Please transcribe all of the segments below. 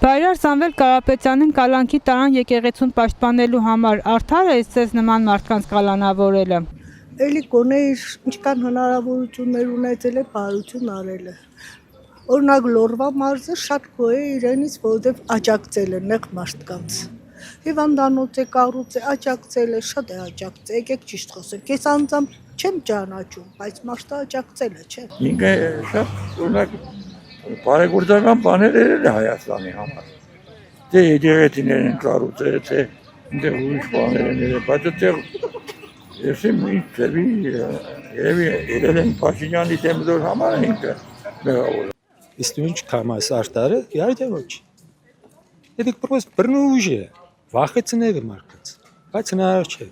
Բայրար Սամվել Կարապետյանին կալանքի տարան եկեղեցուն պաշտպանելու համար արդար է ձեզ նման մարդկանց կալանավորելը։ Էլի գոնե ինչքան հնարավորություններ ունեցել է բարություն արել է։ Օրինակ Լորվա մարզը շատ գոհ է իրենից, որովհետև աջակցել է նեղ մարդկանց։ Հիվանդանոց է կառուցել, աջակցել է, շատ է աջակցել, եկեք ճիշտ խոսենք։ Ես անձամբ չեմ ճանաչում, բայց մարդը աջակցել է, չէ։ Ինքը շատ օրինակ բարեգործական բաներ էր Հայաստանի համար։ Դե եկեղեցիներ են կառուցել, թե այնտեղ ուրիշ բաներ են եղել, բայց այդտեղ ես ինչ ծեվի երևի են Փաշինյանի դեմդոր համար ինքը մեղավոր։ Если ինչ կամաս արտարը, իհարկե ոչ։ Դա պրոստը բռնուժ է, վախեցնել է մարդկանց, բայց հնարավոր չէ։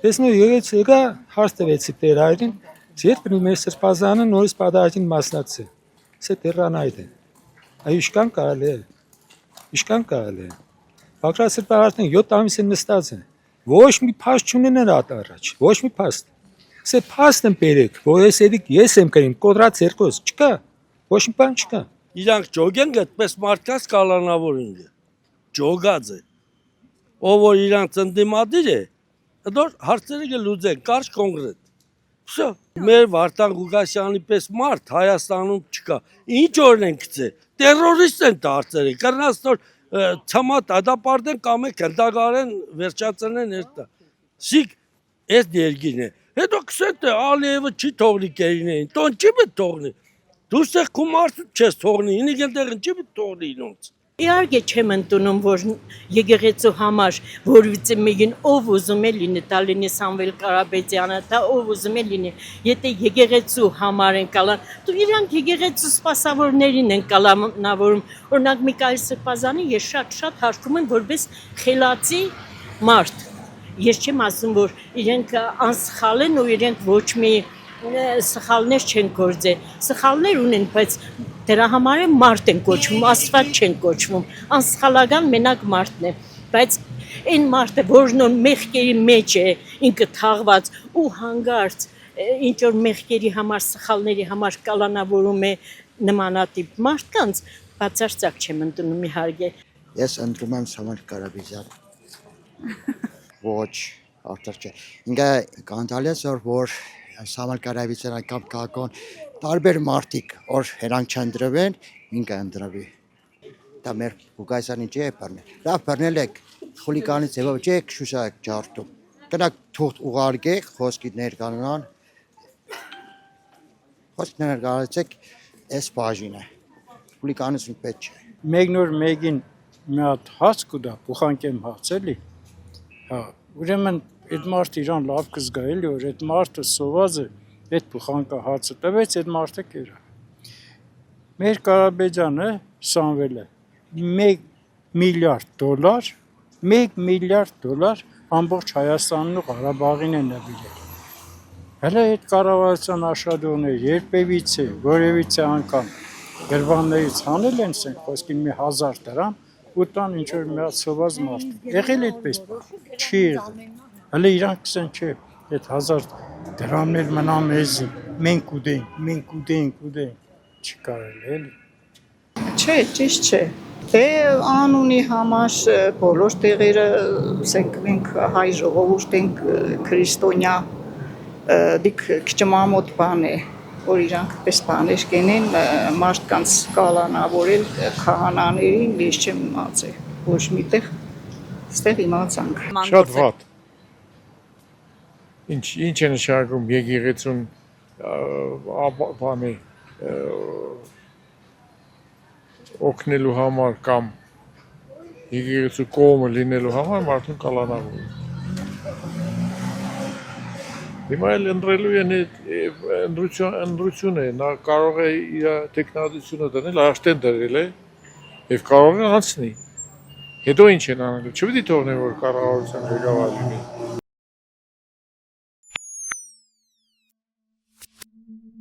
Տեսնու եկեցի գա հաստավեցի տերային, ձեր մեր սրբազանը նորից պատահին մասնակցել։ Սա տերանայդ է։ Այ իշքան կարելի է։ Իշքան կարելի է։ Բակրա սրբազանը 7 ամիս են նստած են։ Ոչ մի փաստ չունեն առաջ, ոչ մի փաստ։ Սա փաստն բերեք, որ ես եմ կրին, կոդրած երկոս, չկա։ Ոչ մի բան չկա։ Իրանք ջոգեն գտպես մարդկանց կալանավորին է։ Ջոգած է։ Ով որ իրանք ընդդիմադիր է, դոր հարցերը կլուծեն, կարճ կոնկրետ։ Всё։ Մեր Վարդան Ղուկասյանի պես մարդ Հայաստանում չկա։ Ինչ օրենք գցե։ Տերորիստ են դարձել, կռնած որ ցամա դադապարտեն կամ կնդագարեն վերջացնեն երթա։ Սիկ այս դերգին է։ Հետո քսետ Ալիևը չի թողնի կերինեն, տոն չի մտ թողնի։ Դու ստեղ քո մարդու չես թողնի, ինքն այնտեղ չի մտ թողնի ինոնց։ Իհարկե չեմ ընդունում, որ եկեղեցու համար որևիցե մեկին ով ուզում է լինի, դա լինի Սամվել Կարապետյանը, դա ով ուզում է լինի, եթե եկեղեցու համար են կալան, դու իրանք եկեղեցու սպասավորներին են կալանավորում, օրինակ Միքայել Սրբազանի ես շատ հարգում եմ որպես խելացի մարդ, ես չեմ ասում, որ իրենք անսխալ են ու իրենք ոչ մի սխալներ չեն գործել, սխալներ ունեն, բայց դրա համար է մարդ են կոչվում, Աստված չեն կոչվում, անսխալական մենակ մարդն է, բայց այն մարդը, որն որ մեղքերի մեջ է, ինքը թաղված ու հանգարց, ինչ որ մեղքերի համար, սխալների համար կալանավորում է նմանատիպ մարդկանց, բացարձակ չեմ ընդունում իհարկե։ Ես ընդունում եմ Սամվել Կարապետյան։ Ոչ, արդար չէ։ Ինքը կանտալես որ Սամվել Կարապետյանը կամ կակոն տարբեր մարդիկ որ հրանք չընտրվեն, ինքը ընտրվի։ Դա մեր Ղուկասյանի չէ բռնել։ Լավ բռնել եք, խուլիգանի ձևով չէ շուշակ ջարդում։ Գնաք թուղթ ուղարկեք, խոսքի ներկանան։ Խոսք ներկայացեք, այս բաժինը։ Խուլիգանություն պետք չէ։ Մեկն որ մեկին մի հատ հաց կուտա, փոխանկ եմ հացելի։ Հա, ուրեմն այդ մարդը իրան լավ կզգա էլի, որ այդ մարդը սոված է, այդ փոխանկը հացը տվեց, այդ մարդը կերա։ Մեր Կարապետյանը Սամվելը $1 միլիարդ, $1 միլիարդ ամբողջ Հայաստանն ու Ղարաբաղին է նվիրել։ Հələ այդ կառավարության աշխատողները երբևիցե, որևիցե անգամ գրվաններից հանել են սենք, խոսքին մի 1000 դրամ, ու տան ինչ որ մի հատ սոված մարդ։ Եղել այդպես բան, չի եղել։ Հələ իրանք կսեն չէ, այդ 1000 դրամներ մնա մեզի, մենք ուդենք, չի կարելի էլի։ Չէ, ճիշտ չէ։ Դե անունի համար բոլոր տեղերը, ասենք մենք հայ ժողովուրդ ենք քրիստոնյա, դիք քչմամոտ բան է, որ իրանք պես բաներ կենեն մարդկանց կալանավորել քահանաներին, ես չեմ իմացել, ոչ միտեղ ստեղ իմացանք։ Շատ վատ։ Ինչ է նշանակում եկեղեցուն բանի օգնելու համար կամ եկեղեցու կողմը լինելու համար մարդուն կալանավորում։ Հիմա էլ ընտրելու են ընտրություն է, նա կարող է իր տեխնատությունը դնել, աշտեն դրել է և կարող է անցնի։ Հետո ինչ են անելու, չպետք է թողնեն, որ կառավարության ղեկավար լինի։